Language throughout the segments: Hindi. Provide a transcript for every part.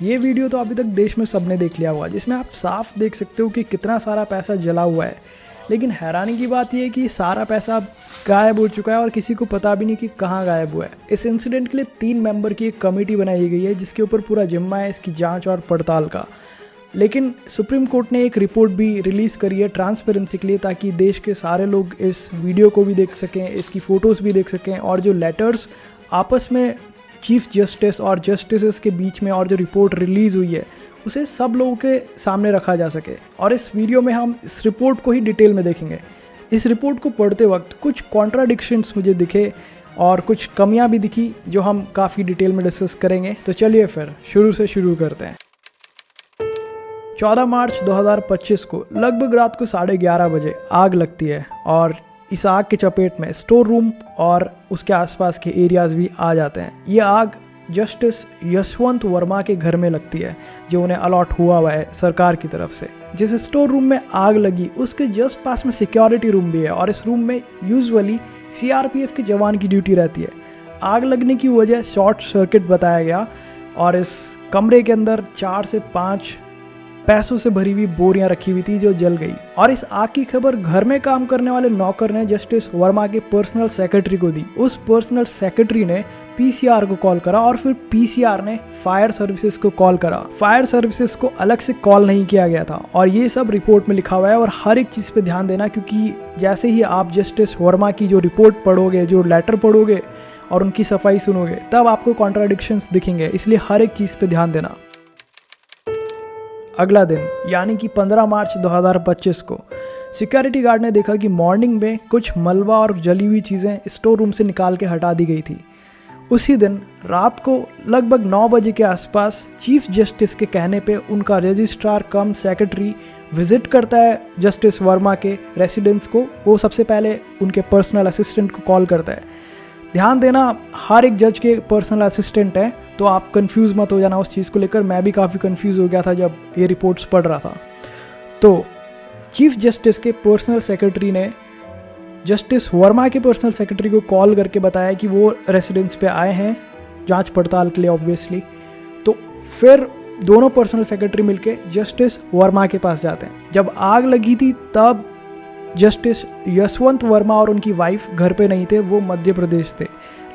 ये वीडियो तो अभी तक देश में सबने देख लिया होगा, जिसमें आप साफ देख सकते हो कि कितना सारा पैसा जला हुआ है। लेकिन हैरानी की बात यह है कि सारा पैसा गायब हो चुका है और किसी को पता भी नहीं कि कहाँ गायब हुआ है। इस इंसिडेंट के लिए 3 मेंबर की एक कमेटी बनाई गई है, जिसके ऊपर पूरा जिम्मा है इसकी जांच और पड़ताल का। लेकिन सुप्रीम कोर्ट ने एक रिपोर्ट भी रिलीज़ करी है ट्रांसपेरेंसी के लिए, ताकि देश के सारे लोग इस वीडियो को भी देख सकें, इसकी फ़ोटोज़ भी देख सकें, और जो लेटर्स आपस में चीफ जस्टिस और जस्टिसेस के बीच में और जो रिपोर्ट रिलीज़ हुई है उसे सब लोगों के सामने रखा जा सके। और इस वीडियो में हम इस रिपोर्ट को ही डिटेल में देखेंगे। इस रिपोर्ट को पढ़ते वक्त कुछ कॉन्ट्राडिक्शंस मुझे दिखे और कुछ कमियां भी दिखी, जो हम काफ़ी डिटेल में डिस्कस करेंगे। तो चलिए फिर शुरू से शुरू करते हैं। 14 मार्च 2025 को लगभग रात को 11:30 बजे आग लगती है और इस आग के चपेट में स्टोर रूम और उसके आसपास के एरियाज भी आ जाते हैं। ये आग जस्टिस यशवंत वर्मा के घर में लगती है, जो उन्हें अलॉट हुआ है सरकार की तरफ से। जिस स्टोर रूम में आग लगी उसके जस्ट पास में सिक्योरिटी रूम भी है, और इस रूम में यूजुअली सीआरपीएफ के जवान की ड्यूटी रहती है। आग लगने की वजह शॉर्ट सर्किट बताया गया, और इस कमरे के अंदर 4 से 5 पैसों से भरी हुई बोरियां रखी हुई थी जो जल गई। और इस आग की खबर घर में काम करने वाले नौकर ने जस्टिस वर्मा के पर्सनल सेक्रेटरी को दी। उस पर्सनल सेक्रेटरी ने पीसीआर को कॉल करा, और फिर पीसीआर ने फायर सर्विसेज को कॉल करा। फायर सर्विसेज को अलग से कॉल नहीं किया गया था, और ये सब रिपोर्ट में लिखा हुआ है। और हर एक चीज़ पे ध्यान देना, क्योंकि जैसे ही आप जस्टिस वर्मा की जो रिपोर्ट पढ़ोगे, जो लेटर पढ़ोगे और उनकी सफाई सुनोगे, तब आपको कॉन्ट्राडिक्शंस दिखेंगे, इसलिए हर एक चीज़ पे ध्यान देना। अगला दिन यानी कि 15 मार्च 2025 को सिक्योरिटी गार्ड ने देखा कि मॉर्निंग में कुछ मलबा और जली हुई चीज़ें स्टोर रूम से निकाल के हटा दी गई थी। उसी दिन रात को लगभग 9 बजे के आसपास चीफ जस्टिस के कहने पे उनका रजिस्ट्रार कम सेक्रेटरी विजिट करता है जस्टिस वर्मा के रेसिडेंस को। वो सबसे पहले उनके पर्सनल असिस्टेंट को कॉल करता है। ध्यान देना, हर एक जज के पर्सनल असिस्टेंट है, तो आप कंफ्यूज मत हो जाना उस चीज़ को लेकर। मैं भी काफ़ी कंफ्यूज हो गया था जब ये रिपोर्ट्स पढ़ रहा था। तो चीफ जस्टिस के पर्सनल सेक्रेटरी ने जस्टिस वर्मा के पर्सनल सेक्रेटरी को कॉल करके बताया कि वो रेसिडेंस पे आए हैं जांच पड़ताल के लिए ऑब्वियसली। तो फिर दोनों पर्सनल सेक्रेटरी मिलके जस्टिस वर्मा के पास जाते हैं। जब आग लगी थी तब जस्टिस यशवंत वर्मा और उनकी वाइफ घर पे नहीं थे, वो मध्य प्रदेश थे।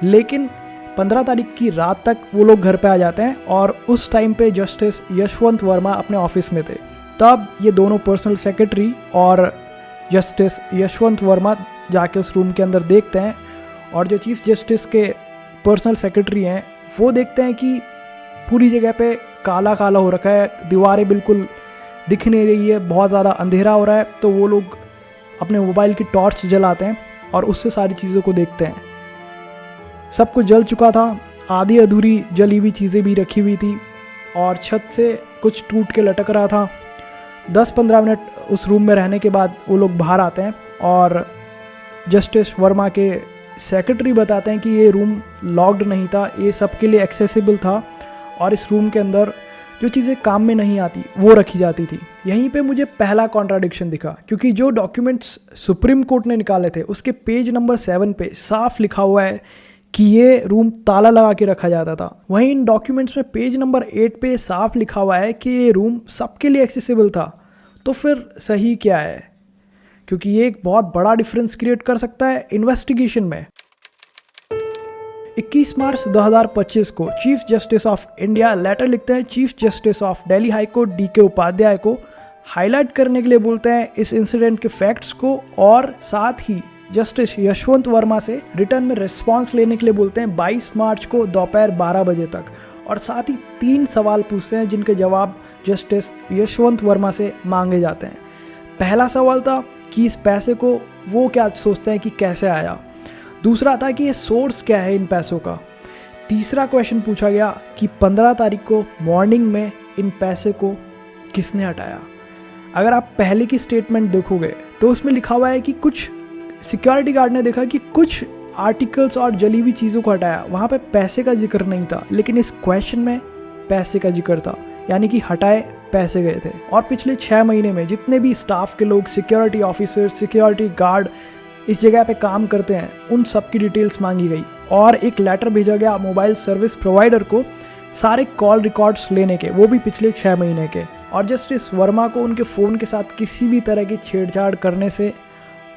लेकिन 15 तारीख की रात तक वो लोग घर पे आ जाते हैं, और उस टाइम पे जस्टिस यशवंत वर्मा अपने ऑफिस में थे। तब ये दोनों पर्सनल सेक्रेटरी और जस्टिस यशवंत वर्मा जाके उस रूम के अंदर देखते हैं, और जो चीफ जस्टिस के पर्सनल सेक्रेटरी हैं वो देखते हैं कि पूरी जगह पे काला काला हो रखा है, दीवारें बिल्कुल दिख नहीं रही है, बहुत ज़्यादा अंधेरा हो रहा है। तो वो लोग अपने मोबाइल की टॉर्च जलाते हैं और उससे सारी चीज़ों को देखते हैं। सब कुछ जल चुका था, आधी अधूरी जली हुई चीज़ें भी रखी हुई थी, और छत से कुछ टूट के लटक रहा था। 10-15 मिनट उस रूम में रहने के बाद वो लोग बाहर आते हैं, और जस्टिस वर्मा के सेक्रेटरी बताते हैं कि ये रूम लॉक्ड नहीं था, ये सबके लिए एक्सेसिबल था, और इस रूम के अंदर जो चीज़ें काम में नहीं आती वो रखी जाती थी। यहीं पे मुझे पहला कॉन्ट्राडिक्शन दिखा, क्योंकि जो डॉक्यूमेंट्स सुप्रीम कोर्ट ने निकाले थे उसके पेज नंबर 7 पे साफ लिखा हुआ है कि ये रूम ताला लगा के रखा जाता था। वहीं इन डॉक्यूमेंट्स में पेज नंबर 8 पे साफ लिखा हुआ है कि ये रूम सबके लिए एक्सेसिबल था। तो फिर सही क्या है? क्योंकि ये एक बहुत बड़ा डिफरेंस क्रिएट कर सकता है इन्वेस्टिगेशन में। 21 मार्च 2025 को chief justice of India letter लिखते हैं chief justice of Delhi high court DK Upadhyay को, हाईलाइट करने के लिए बोलते हैं इस इंसिडेंट के फैक्ट्स को, और साथ ही जस्टिस यशवंत वर्मा से रिटर्न में रिस्पांस लेने के लिए बोलते हैं 22 मार्च को दोपहर 12 बजे तक। और साथ ही 3 सवाल पूछते हैं जिनके जवाब जस्टिस यशवंत वर्मा से मांगे जाते हैं। पहला सवाल था कि इस पैसे को वो क्या सोचते हैं कि कैसे आया। दूसरा था कि ये सोर्स क्या है इन पैसों का। तीसरा क्वेश्चन पूछा गया कि 15 तारीख को मॉर्निंग में इन पैसे को किसने हटाया। अगर आप पहले की स्टेटमेंट देखोगे तो उसमें लिखा हुआ है कि कुछ सिक्योरिटी गार्ड ने देखा कि कुछ आर्टिकल्स और जली हुई चीज़ों को हटाया। वहाँ पे पैसे का जिक्र नहीं था, लेकिन इस क्वेश्चन में पैसे का जिक्र था, यानी कि हटाए पैसे गए थे। और पिछले 6 महीने में जितने भी स्टाफ के लोग, सिक्योरिटी ऑफिसर, सिक्योरिटी गार्ड इस जगह पे काम करते हैं, उन सब की डिटेल्स मांगी गई, और एक लेटर भेजा गया मोबाइल सर्विस प्रोवाइडर को सारे कॉल रिकॉर्ड्स लेने के, वो भी पिछले 6 महीने के। और जस्टिस वर्मा को उनके फ़ोन के साथ किसी भी तरह की छेड़छाड़ करने से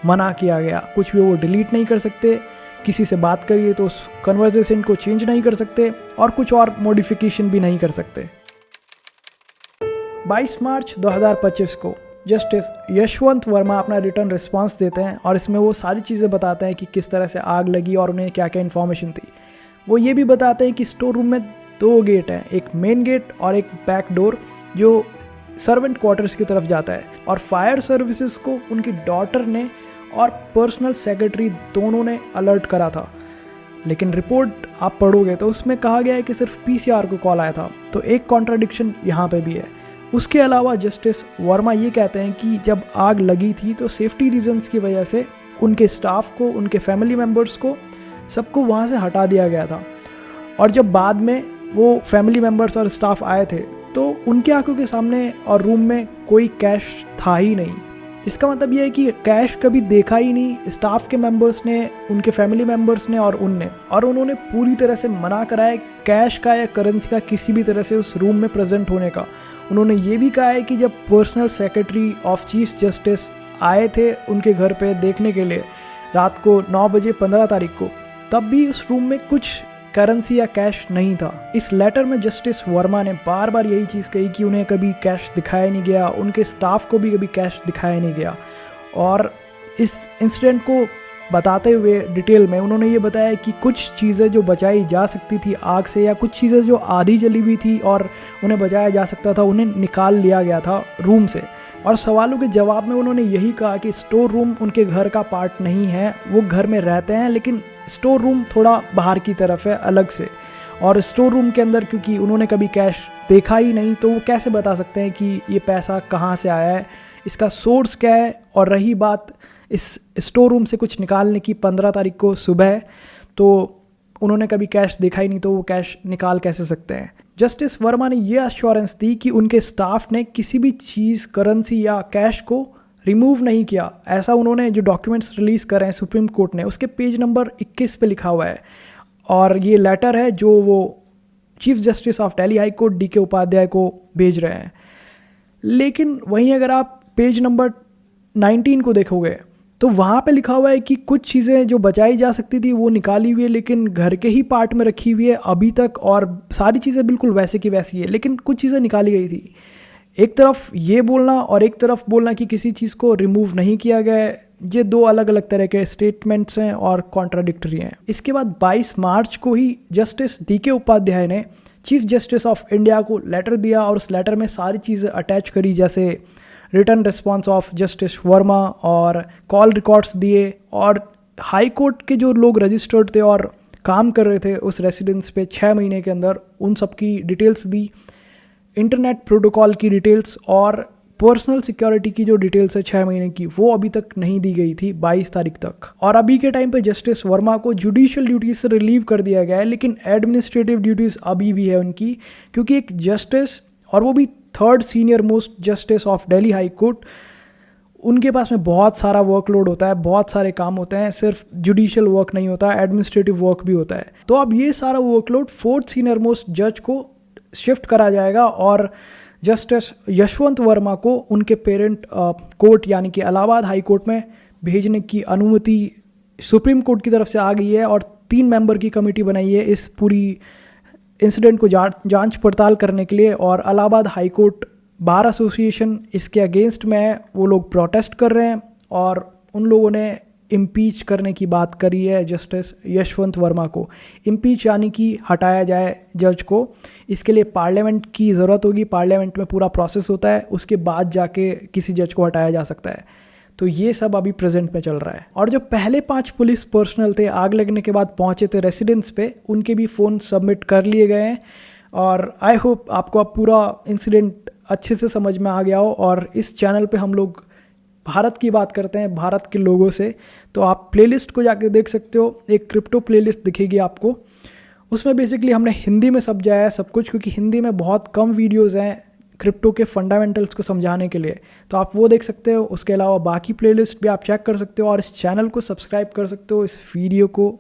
मना किया गया। कुछ भी वो डिलीट नहीं कर सकते, किसी से बात करिए तो उस कन्वर्सेशन को चेंज नहीं कर सकते और कुछ और मॉडिफिकेशन भी नहीं कर सकते। 22 मार्च 2025 को जस्टिस यशवंत वर्मा अपना रिटर्न रिस्पांस देते हैं और इसमें वो सारी चीज़ें बताते हैं कि किस तरह से आग लगी और उन्हें क्या क्या इन्फॉर्मेशन थी। वो ये भी बताते हैं कि स्टोर रूम में 2 गेट हैं, एक मेन गेट और एक बैक डोर जो सर्वेंट क्वार्टर्स की तरफ जाता है। और फायर सर्विसेज को उनकी डॉटर ने और पर्सनल सेक्रेटरी दोनों ने अलर्ट करा था, लेकिन रिपोर्ट आप पढ़ोगे तो उसमें कहा गया है कि सिर्फ पीसीआर को कॉल आया था। तो एक कॉन्ट्राडिक्शन यहाँ पे भी है। उसके अलावा जस्टिस वर्मा ये कहते हैं कि जब आग लगी थी तो सेफ्टी रीजंस की वजह से उनके स्टाफ को, उनके फैमिली मेम्बर्स को, सबको वहाँ से हटा दिया गया था। और जब बाद में वो फैमिली मेम्बर्स और स्टाफ आए थे तो उनकी आंखों के सामने और रूम में कोई कैश था ही नहीं। इसका मतलब ये है कि कैश कभी देखा ही नहीं स्टाफ के मेंबर्स ने, उनके फैमिली मेंबर्स ने और उन्होंने पूरी तरह से मना करा है कैश का या करेंसी का किसी भी तरह से उस रूम में प्रेजेंट होने का। उन्होंने ये भी कहा है कि जब personal secretary of chief justice आए थे उनके घर पे देखने के लिए रात को 9 बजे 15 तारीख को, तब भी उस रूम में कुछ करेंसी या कैश नहीं था। इस लेटर में जस्टिस वर्मा ने बार बार यही चीज़ कही कि उन्हें कभी कैश दिखाया नहीं गया, उनके स्टाफ को भी कभी कैश दिखाया नहीं गया। और इस इंसिडेंट को बताते हुए डिटेल में उन्होंने ये बताया कि कुछ चीज़ें जो बचाई जा सकती थी आग से, या कुछ चीज़ें जो आधी जली हुई थी और उन्हें बचाया जा सकता था, उन्हें निकाल लिया गया था रूम से। और सवालों के जवाब में उन्होंने यही कहा कि स्टोर रूम उनके घर का पार्ट नहीं है, वो घर में रहते हैं लेकिन स्टोर रूम थोड़ा बाहर की तरफ है अलग से। और स्टोर रूम के अंदर क्योंकि उन्होंने कभी कैश देखा ही नहीं तो वो कैसे बता सकते हैं कि ये पैसा कहाँ से आया है, इसका सोर्स क्या है। और रही बात इस स्टोर रूम से कुछ निकालने की 15 तारीख को सुबह, तो उन्होंने कभी कैश देखा ही नहीं तो वो कैश निकाल कैसे सकते हैं। जस्टिस वर्मा ने ये अश्योरेंस दी कि उनके स्टाफ ने किसी भी चीज़, करेंसी या कैश को रिमूव नहीं किया। ऐसा उन्होंने जो डॉक्यूमेंट्स रिलीज़ कर रहे हैं सुप्रीम कोर्ट ने, उसके पेज नंबर 21 पे लिखा हुआ है। और ये लेटर है जो वो chief justice of Delhi high court DK Upadhyay को भेज रहे हैं। लेकिन वहीं अगर आप पेज नंबर 19 को देखोगे तो वहाँ पे लिखा हुआ है कि कुछ चीज़ें जो बचाई जा सकती थी वो निकाली हुई है, लेकिन घर के ही पार्ट में रखी हुई है अभी तक, और सारी चीज़ें बिल्कुल वैसे की वैसी है, लेकिन कुछ चीज़ें निकाली गई थी। एक तरफ ये बोलना और एक तरफ बोलना कि किसी चीज़ को रिमूव नहीं किया गया है, ये 2 अलग अलग तरह के स्टेटमेंट्स हैं और कॉन्ट्राडिक्टरी हैं। इसके बाद 22 मार्च को ही जस्टिस DK उपाध्याय ने चीफ जस्टिस ऑफ इंडिया को लेटर दिया और उस लेटर में सारी चीज़ें अटैच करी, जैसे return response of justice Verma और कॉल रिकॉर्ड्स दिए, और हाई कोर्ट के जो लोग रजिस्टर्ड थे और काम कर रहे थे उस रेसिडेंस पे 6 महीने के अंदर, उन सब की डिटेल्स दी, इंटरनेट प्रोटोकॉल की डिटेल्स और पर्सनल सिक्योरिटी की जो डिटेल्स है 6 महीने की, वो अभी तक नहीं दी गई थी 22 तारीख तक। और अभी के टाइम पे जस्टिस वर्मा को जुडिशियल ड्यूटीज से रिलीव कर दिया गया है, लेकिन एडमिनिस्ट्रेटिव ड्यूटीज़ अभी भी है उनकी, क्योंकि एक जस्टिस, और वो भी 3rd senior most justice of Delhi high court, उनके पास में बहुत सारा वर्कलोड होता है, बहुत सारे काम होते हैं, सिर्फ जुडिशियल वर्क नहीं होता, एडमिनिस्ट्रेटिव वर्क भी होता है। तो अब ये सारा वर्कलोड 4th सीनियर मोस्ट जज को शिफ्ट करा जाएगा और जस्टिस यशवंत वर्मा को उनके पेरेंट कोर्ट यानी कि इलाहाबाद हाई कोर्ट में भेजने की अनुमति सुप्रीम कोर्ट की तरफ से आ गई है। और 3 मेंबर की कमेटी बनाई है इस पूरी इंसिडेंट को जांच पड़ताल करने के लिए। और Allahabad high court bar association इसके अगेंस्ट में है, वो लोग प्रोटेस्ट कर रहे हैं और उन लोगों ने इम्पीच करने की बात करी है जस्टिस यशवंत वर्मा को। इम्पीच यानी कि हटाया जाए जज को। इसके लिए पार्लियामेंट की ज़रूरत होगी, पार्लियामेंट में पूरा प्रोसेस होता है, उसके बाद जाके किसी जज को हटाया जा सकता है। तो ये सब अभी प्रेजेंट में चल रहा है। और जो पहले 5 पुलिस पर्सनल थे आग लगने के बाद पहुंचे थे रेसिडेंस पे, उनके भी फ़ोन सबमिट कर लिए गए हैं। और आई होप आपको अब पूरा इंसिडेंट अच्छे से समझ में आ गया हो। और इस चैनल पे हम लोग भारत की बात करते हैं, भारत के लोगों से, तो आप प्लेलिस्ट को जाके देख सकते हो। एक क्रिप्टो प्लेलिस्ट दिखेगी आपको, उसमें बेसिकली हमने हिंदी में समझाया है सब कुछ, क्योंकि हिंदी में बहुत कम वीडियोज़ हैं क्रिप्टो के फंडामेंटल्स को समझाने के लिए, तो आप वो देख सकते हो। उसके अलावा बाकी प्लेलिस्ट भी आप चेक कर सकते हो और इस चैनल को सब्सक्राइब कर सकते हो, इस वीडियो को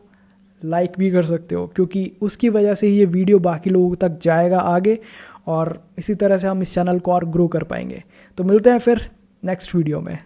लाइक भी कर सकते हो, क्योंकि उसकी वजह से ही ये वीडियो बाकी लोगों तक जाएगा आगे, और इसी तरह से हम इस चैनल को और ग्रो कर पाएंगे। तो मिलते हैं फिर नेक्स्ट वीडियो में।